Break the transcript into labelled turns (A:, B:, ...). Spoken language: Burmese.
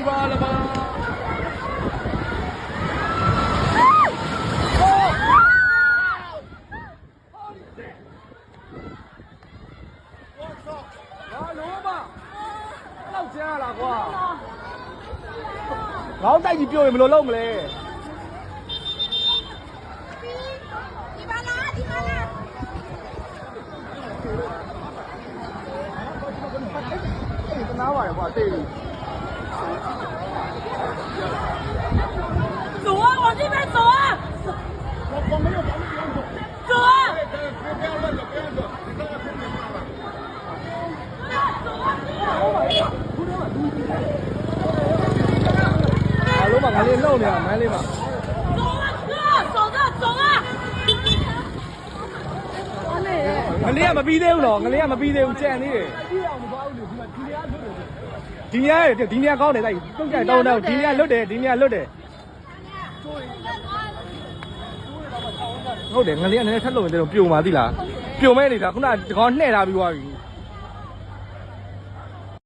A: 吧了吧？我操！啊，龙吧，老家了瓜。老带你表有没有弄嘞？哪玩意儿话对。
B: 走啊，往这边走啊！
A: 我没有房子不用走。
B: 走啊！
A: 不要乱走，不要走，你看看空点大了。啊，老板，俺这弄的，买的吧。
B: 走啊，哥，走着，走啊！
A: ငလေးကမပြီးသေးဘူးနော်ငလေးကမပြီးသေးဘူးကြံနေတယ်ဒီနေရာကောင်းတယ်တိုက်တုံးကြတောင်းတော့ဒီနေရာလွတ်တယ်ဒီနေရာလွတ်တယ်ဟုတ်တယ်ငလေးကလည်းထက်လို့တယ်တော့ပြုံပါသီလားပြုံမဲနေတာခုနကကောင်နှဲ့ထားပြီးသွားပြီ